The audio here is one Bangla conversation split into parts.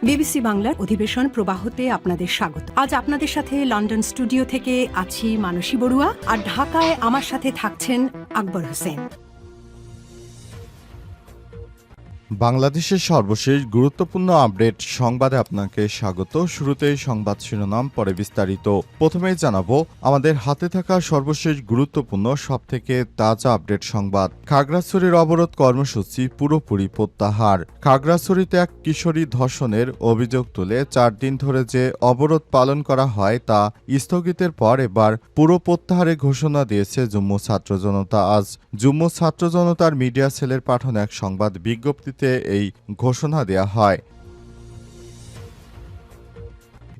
বিবিসি বাংলার অধিবেশন প্রবাহতে আপনাদের স্বাগত। আজ আপনাদের সাথে লন্ডন স্টুডিও থেকে আছি মানসী বড়ুয়া, আর ঢাকায় আমার সাথে থাকছেন আকবর হোসেন। বাংলাদেশের সর্বশেষ গুরুত্বপূর্ণ আপডেট সংবাদে আপনাকে স্বাগত। শুরুতেই সংবাদ শিরোনাম, পরে বিস্তারিত। প্রথমেই জানাবো আমাদের হাতে থাকা সর্বশেষ গুরুত্বপূর্ণ সবথেকে তাজা আপডেট সংবাদ। খাগড়াছড়ির অবরোধ কর্মসূচি পুরোপুরি প্রত্যাহার। খাগড়াছড়িতে এক কিশোরী ধর্ষণের অভিযোগ তুলে 4 দিন ধরে যে অবরোধ পালন করা হয় তা স্থগিতের পর এবার পুরো প্রত্যাহারের ঘোষণা দিয়েছে জম্মু ছাত্র জনতা। আজ জম্মু ছাত্র জনতার মিডিয়া সেলের পাঠানো এক সংবাদ বিজ্ঞপ্তিতে এই ঘোষণা দেয়া হয়।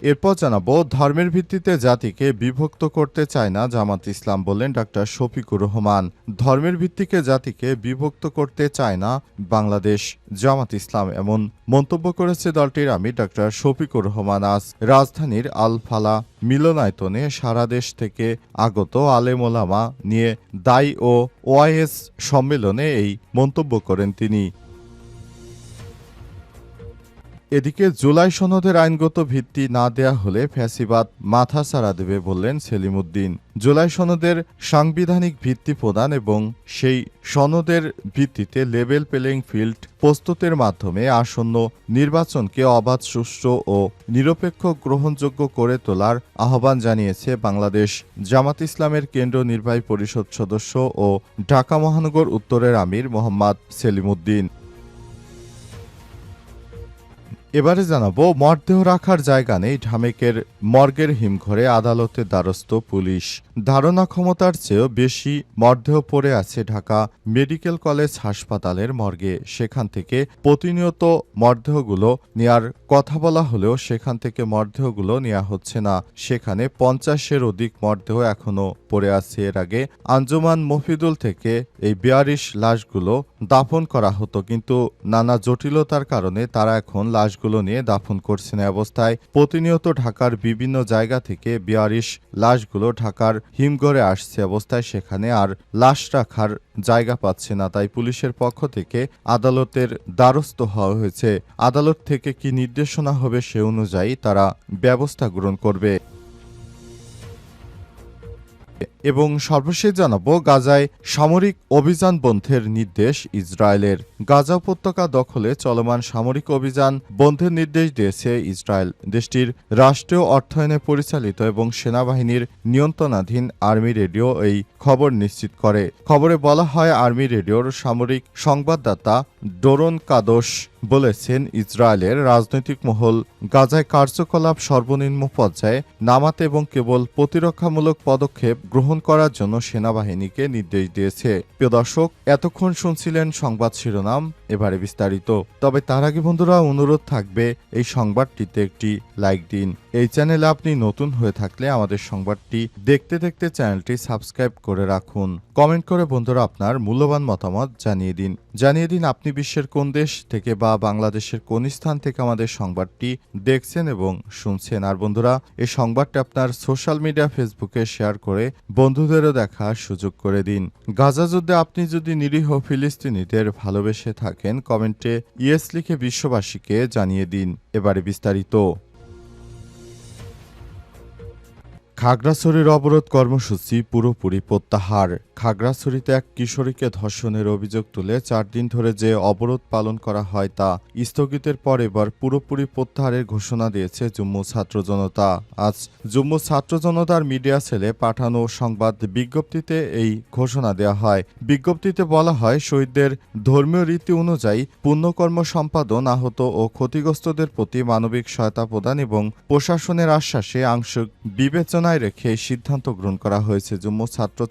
এরপর জানাবো ধর্মের ভিত্তিতে জাতিকে বিভক্ত করতে চায় না জামাত ইসলাম, বললেন ডাক্তার শফিকুর রহমান। ধর্মের ভিত্তিতে জাতিকে বিভক্ত করতে চায় না বাংলাদেশ জামাত ইসলাম, এমন মন্তব্য করেছে দলটির আমির ডাক্তার শফিকুর রহমান। আজ রাজধানীর আল ফালা মিলনায়তনে সারা দেশ থেকে আগত আলেম ওলামা নিয়ে দায়ী ও ওআইএস সম্মেলনে এই মন্তব্য করেন তিনি। এদিকে জুলাই সনদের আইনগত ভিত্তি না দেয়া হলে ফ্যাসিবাদ মাথাচাড়া দেবে, বললেন সেলিম উদ্দিন। জুলাই সনদের সাংবিধানিক ভিত্তি প্রদান এবং সেই সনদের ভিত্তিতে লেভেল প্লেইং ফিল্ড প্রস্তুতের মাধ্যমে আসন্ন নির্বাচনকে অবাধ, সুষ্ঠু ও নিরপেক্ষ গ্রহণযোগ্য করে তোলার আহ্বান জানিয়েছে বাংলাদেশ জামাত ইসলামের কেন্দ্রীয় নির্বাহী পরিষদ সদস্য ও ঢাকা মহানগর উত্তরের আমির মোহাম্মদ সেলিম উদ্দিন। এবারে জানাবো মরদেহ রাখার জায়গা নেই, ঢামেকের মর্গের হিমঘরে আদালতের দ্বারস্থ পুলিশ। ধারণা ক্ষমতার চেয়েও বেশি মরদেহ পড়ে আছে ঢাকা মেডিকেল কলেজ হাসপাতালের মর্গে। সেখান থেকে প্রতিনিয়ত মরদেহগুলো নেয়ার কথা বলা হলেও সেখান থেকে মরদেহগুলো নেওয়া হচ্ছে না। সেখানে 50-এর অধিক মরদেহ এখনও পড়ে আছে। এর আগে আঞ্জুমান মফিদুল থেকে এই 42 লাশগুলো দাফন করা হতো, কিন্তু নানা জটিলতার কারণে তারা এখন লাশগুলো নিয়ে দাফন করছে না। অবস্থায় প্রতিনিয়ত ঢাকার বিভিন্ন জায়গা থেকে 42 লাশগুলো ঢাকার হিমঘরে আসছে। অবস্থায় সেখানে আর লাশ রাখার জায়গা পাচ্ছে না, তাই পুলিশের পক্ষ থেকে আদালতের দ্বারস্থ হওয়া হয়েছে। আদালত থেকে কি নির্দেশনা হবে সে অনুযায়ী তারা ব্যবস্থা গ্রহণ করবে। এবং সর্বশেষ জানাবো গাজায় সামরিক অভিযান বন্ধের নির্দেশ ইসরায়েলের। গাজা উপত্যকা দখলে চলমান সামরিক অভিযান বন্ধের নির্দেশ দিয়েছে ইসরায়েল। দেশটির রাষ্ট্রীয় অর্থায়নে পরিচালিত এবং সেনাবাহিনীর নিয়ন্ত্রণাধীন আর্মি রেডিও এই খবর নিশ্চিত করে। খবরে বলা হয়, আর্মি রেডিওর সামরিক সংবাদদাতা ডোরন কাদোস বলেছেন, ইসরায়েলের রাজনৈতিক মহল গাজায় কার্যকলাপ সর্বনিম্ন পর্যায়ে নামাতে এবং কেবল প্রতিরক্ষামূলক পদক্ষেপ গ্রহণ করার জন্য সেনাবাহিনীকে নির্দেশ দিয়েছে। প্রিয় দর্শক, এতক্ষণ শুনছিলেন সংবাদ শিরোনাম, এবারে বিস্তারিত। তবে তার আগে বন্ধুরা অনুরোধ থাকবে এই সংবাদটিতে একটি লাইক দিন। এই চ্যানেলে আপনি নতুন হয়ে থাকলে আমাদের সংবাদটি দেখতে দেখতে চ্যানেলটি সাবস্ক্রাইব করে রাখুন। কমেন্ট করে বন্ধুরা আপনার মূল্যবান মতামত জানিয়ে দিন আপনি বিশ্বের কোন দেশ থেকে বা বাংলাদেশের কোন স্থান থেকে আমাদের সংবাদটি দেখছেন এবং শুনছেন। আর বন্ধুরা, এই সংবাদটি আপনার সোশ্যাল মিডিয়া ফেসবুকে শেয়ার করে বন্ধুদেরও দেখার সুযোগ করে দিন। গাজা যুদ্ধে আপনি যদি নিরীহ ফিলিস্তিনিদের ভালোবেসে থাকেন, কমেন্টে ইয়েস লিখে বিশ্ববাসীকে জানিয়ে দিন। এবারে বিস্তারিত। খাগড়াছড়ির অবরোধ কর্মসূচি পুরোপুরি প্রত্যাহার। খাগড়াছড়িতে এক কিশোরীকে ধর্ষণের অভিযোগ তুলে 4 দিন ধরে যে অবরোধ পালন করা হয় তা স্থগিতের পর এবার পুরোপুরি প্রত্যাহারের ঘোষণা দিয়েছে জম্মু ছাত্র জনতা। আজ জম্মু ছাত্র জনতার মিডিয়া সেলে পাঠানো সংবাদ বিজ্ঞপ্তিতে এই ঘোষণা দেওয়া হয়। বিজ্ঞপ্তিতে বলা হয়, শহীদদের ধর্মীয় রীতি অনুযায়ী পুণ্যকর্ম সম্পাদন, আহত ও ক্ষতিগ্রস্তদের প্রতি মানবিক সহায়তা প্রদান এবং প্রশাসনের আশ্বাসে আংশিক বিবেচনায় রেখে সিদ্ধান্ত গ্রহণ করা হয়েছে। জম্মু ছাত্র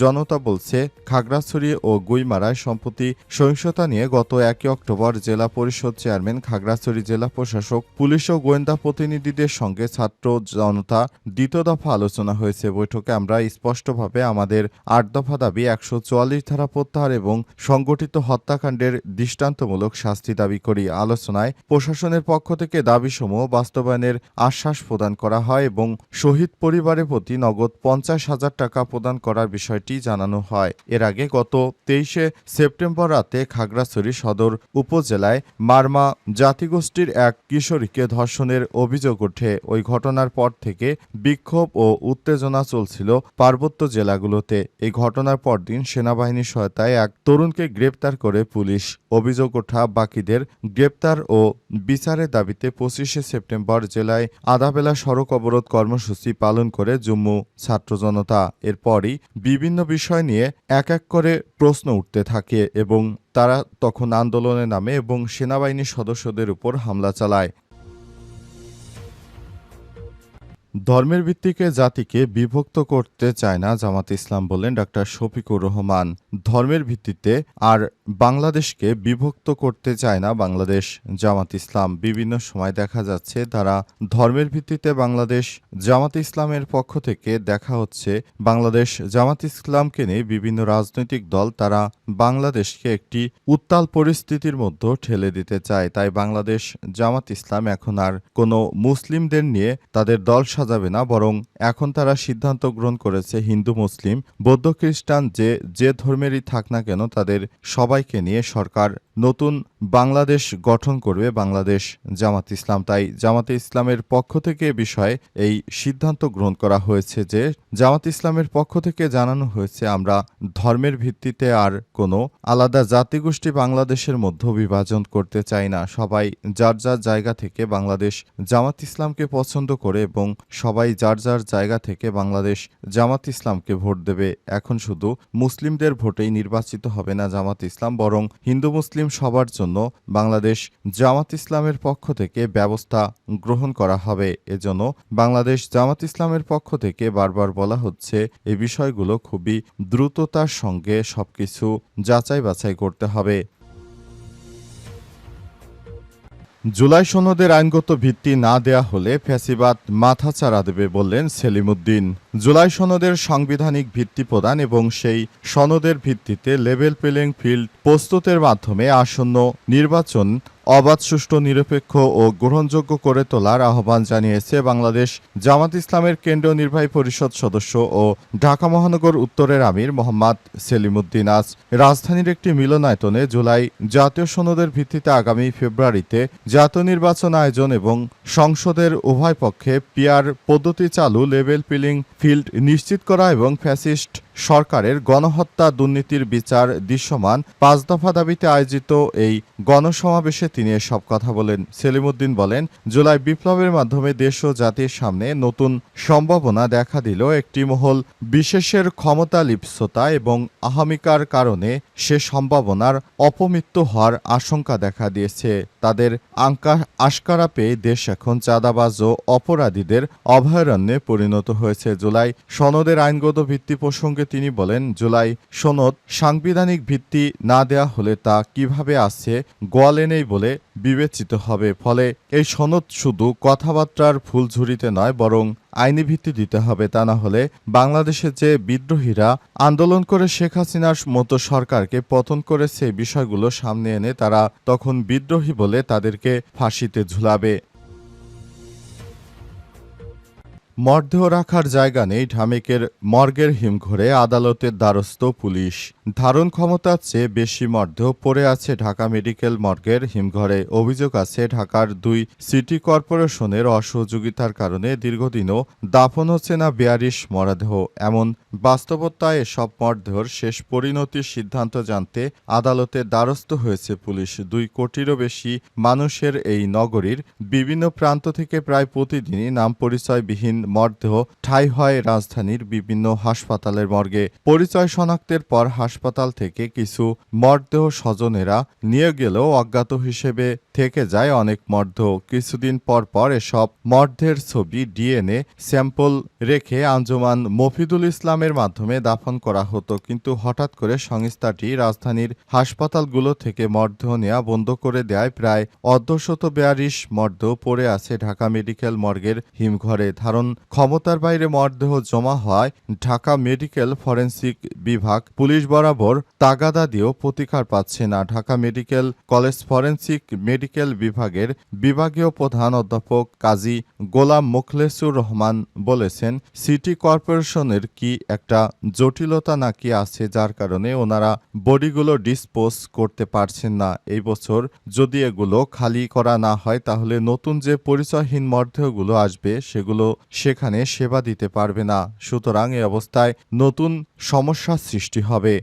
জনতা বলছে, খাগড়াছড়ি ও গুইমারায় সম্প্রতি সহিংসতা নিয়ে গত 1 অক্টোবর জেলা পরিষদ চেয়ারম্যান, খাগড়াছড়ি জেলা প্রশাসক, পুলিশ ও গোয়েন্দা প্রতিনিধিদের সঙ্গে ছাত্র জনতা দ্বিতীয় দফা আলোচনা হয়েছে। বৈঠকে আমরা স্পষ্টভাবে আমাদের 8 দফা দাবি, 144 ধারা প্রত্যাহার এবং সংগঠিত হত্যাকাণ্ডের দৃষ্টান্তমূলক শাস্তি দাবি করি। আলোচনায় প্রশাসনের পক্ষ থেকে দাবিসমূহ বাস্তবায়নের আশ্বাস প্রদান করা হয় এবং শহীদ পরিবারের প্রতি নগদ 50,000 টাকা প্রদান করার বিষয়টি জানানো হয়। এর আগে গত 23শে সেপ্টেম্বর রাতে খাগড়াছড়ি সদর উপজেলায় মারমা জাতিগোষ্ঠীর এক কিশোরীকে ধর্ষণের অভিযোগ ওঠে। ওই ঘটনার পর থেকে বিক্ষোভ ও উত্তেজনা চলছিল পার্বত্য জেলাগুলোতে। এই ঘটনার পরদিন সেনাবাহিনীর সহায়তায় এক তরুণকে গ্রেপ্তার করে পুলিশ। অভিযোগ ওঠা বাকিদের গ্রেপ্তার ও বিচারের দাবিতে 25শে সেপ্টেম্বর জেলায় আধাবেলা সড়ক অবরোধ কর্মসূচি পালন করে জম্মু ছাত্র জনতা। এরপরই বিভিন্ন বিষয় নিয়ে এক এক করে প্রশ্ন উঠতে থাকে এবং তারা তখন আন্দোলনে নামে এবং সেনাবাহিনীর সদস্যদের উপর হামলা চালায়। ধর্মের ভিত্তিতে জাতিকে বিভক্ত করতে চায় না জামাত ইসলাম, বললেন ডক্টর শফিকুর রহমান। ধর্মের ভিত্তিতে আর বাংলাদেশকে বিভক্ত করতে চায় না বাংলাদেশ জামাত ইসলাম। বিভিন্ন সময় দেখা যাচ্ছে তারা ধর্মের ভিত্তিতে বাংলাদেশ জামাত ইসলামের পক্ষ থেকে দেখা হচ্ছে বাংলাদেশ জামাত ইসলামকে নিয়ে বিভিন্ন রাজনৈতিক দল তারা বাংলাদেশকে একটি উত্তাল পরিস্থিতির মধ্যে ঠেলে দিতে চায়। তাই বাংলাদেশ জামাত ইসলাম এখন আর কোনো মুসলিমদের নিয়ে তাদের দল সাজাবে না, বরং এখন তারা সিদ্ধান্ত গ্রহণ করেছে হিন্দু, মুসলিম, বৌদ্ধ, খ্রিস্টান যে ধর্মেরই থাক না কেন তাদের সবাইকে নিয়ে সরকার নতুন বাংলাদেশ গঠন করবে বাংলাদেশ জামাত ইসলাম। তাই জামাতে ইসলামের পক্ষ থেকে এ বিষয়ে এই সিদ্ধান্ত গ্রহণ করা হয়েছে যে জামাত ইসলামের পক্ষ থেকে জানানো হয়েছে আমরা ধর্মের ভিত্তিতে আর কোনো আলাদা জাতিগোষ্ঠী বাংলাদেশের মধ্যে বিভাজন করতে চাই না। সবাই যার যার জায়গা থেকে বাংলাদেশ জামাত ইসলামকে পছন্দ করে এবং সবাই যার যার জায়গা থেকে বাংলাদেশ জামাত ইসলামকে ভোট দেবে। এখন শুধু মুসলিমদের ভোটেই নির্বাচিত হবে না জামাত ইসলাম, বরং হিন্দু মুসলিম সবার জন্য বাংলাদেশ জামাত ইসলামের পক্ষ থেকে ব্যবস্থা গ্রহণ করা হবে। এজন্য বাংলাদেশ জামাত ইসলামের পক্ষ থেকে বারবার বলা হচ্ছে এই বিষয়গুলো খুবই দ্রুততার সঙ্গে সবকিছু যাচাই বাছাই করতে হবে। জুলাই সনদের আইনগত ভিত্তি না দেয়া হলে ফ্যাসিবাদ মাথাচাড়া দেবে, বললেন সেলিম উদ্দিন। জুলাই সনদের সাংবিধানিক ভিত্তি প্রদান এবং সেই সনদের ভিত্তিতে লেভেল প্লেইং ফিল্ড প্রস্তুতের মাধ্যমে আসন্ন নির্বাচন অবাধ, সুষ্ঠু, নিরপেক্ষ ও গ্রহণযোগ্য করে তোলার আহ্বান জানিয়েছে বাংলাদেশ জামাত ইসলামের কেন্দ্রীয় নির্বাহী পরিষদ সদস্য ও ঢাকা মহানগর উত্তরের আমির মোহাম্মদ সেলিম উদ্দিন। আজ রাজধানীর একটি মিলনায়তনে জুলাই জাতীয় সনদের ভিত্তিতে আগামী ফেব্রুয়ারিতে জাতীয় নির্বাচন আয়োজন এবং সংসদের উভয় পক্ষে পিআর পদ্ধতি চালু, লেভেল প্লেইং ফিল্ড নিশ্চিত করা এবং ফ্যাসিস্ট সরকারের গণহত্যা, দুর্নীতির বিচার দৃশ্যমান 5 দফা দাবিতে আয়োজিত এই গণসমাবেশে তিনি এসব কথা বলেন। সেলিম উদ্দিন বলেন, জুলাই বিপ্লবের মাধ্যমে দেশ ও জাতির সামনে নতুন সম্ভাবনা দেখা দিল। একটি মহল বিশেষের ক্ষমতা লিপ্সতা এবং আহমিকার কারণে সে সম্ভাবনার অপমৃত্যু হওয়ার আশঙ্কা দেখা দিয়েছে। তাদের আশকারা পেয়ে দেশ এখন চাঁদাবাজ ও অপরাধীদের অভয়ারণ্যে পরিণত হয়েছে। জুলাই সনদের আইনগত ভিত্তি প্রসঙ্গে তিনি বলেন, জুলাই সনদ সাংবিধানিক ভিত্তি না দেয়া হলে তা কিভাবে আসছে গোয়ালে নেই বলে বিবেচিত হবে। ফলে এই সনদ শুধু কথাবার্তার ফুলঝুরিতে নয়, বরং আইনি ভিত্তি দিতে হবে। তা না হলে বাংলাদেশের যে বিদ্রোহীরা আন্দোলন করে শেখ হাসিনার মতো সরকারকে পতন করেছে এই বিষয়গুলো সামনে এনে তারা তখন বিদ্রোহী বলে তাদেরকে ফাঁসিতে ঝুলাবে। মরদেহ রাখার জায়গা নেই, ঢামেকের মর্গের হিমঘরে আদালতের দ্বারস্থ পুলিশ। ধারণ ক্ষমতার চেয়ে বেশি মরদেহ পড়ে আছে ঢাকা মেডিকেল মর্গের হিমঘরে। অভিযোগ আছে ঢাকার 2 সিটি কর্পোরেশনের অসহযোগিতার কারণে দীর্ঘদিনও দাফন হচ্ছে না 42 মরদেহ। এমন বাস্তবতায় এসব মরদেহর শেষ পরিণতির সিদ্ধান্ত জানতে আদালতের দ্বারস্থ হয়েছে পুলিশ। 2 কোটিরও বেশি মানুষের এই নগরীর বিভিন্ন প্রান্ত থেকে প্রায় প্রতিদিনই নাম পরিচয়বিহীন মরদেহ ঠাঁই হয় রাজধানীর বিভিন্ন হাসপাতালের মর্গে। পরিচয় শনাক্তের পর হাসপাতাল থেকে কিছু মরদেহ স্বজনেরা নিয়ে গেলেও অজ্ঞাত হিসেবে থেকে যায় অনেক মরদেহ। কিছুদিন পর পর এসব মরদেহের ছবি ডিএনএ স্যাম্পল রেখে আঞ্জুমান মফিদুল ইসলামের মাধ্যমে দাফন করা হতো, কিন্তু হঠাৎ করে সংস্থাটি রাজধানীর হাসপাতালগুলো থেকে মরদেহ নেওয়া বন্ধ করে দেয়। প্রায় 142 মরদেহ পড়ে আছে ঢাকা মেডিকেল মর্গের হিমঘরে। ধারণ ক্ষমতার বাইরে মরদেহ জমা হওয়ায় ঢাকা মেডিকেল ফরেনসিক বিভাগ পুলিশ বরাবর তাগাদা দিয়েও প্রতিকার পাচ্ছে না। Dhaka medical college forensic medical বিভাগের বিভাগীয় প্রধান অধ্যাপক কাজী গোলাম মোখলেসুর রহমান বলেছেন, সিটি কর্পোরেশনের কি একটা জটিলতা নাকি আছে যার কারণে ওনারা বডিগুলো ডিসপোজ করতে পারছেন না। এই বছর যদি এগুলো খালি করা না হয় তাহলে নতুন যে পরিচয়হীন মরদেহগুলো আসবে সেগুলো সেখানে সেবা দিতে পারবে না। সুতরাং এই অবস্থায় নতুন সমস্যার সৃষ্টি হবে।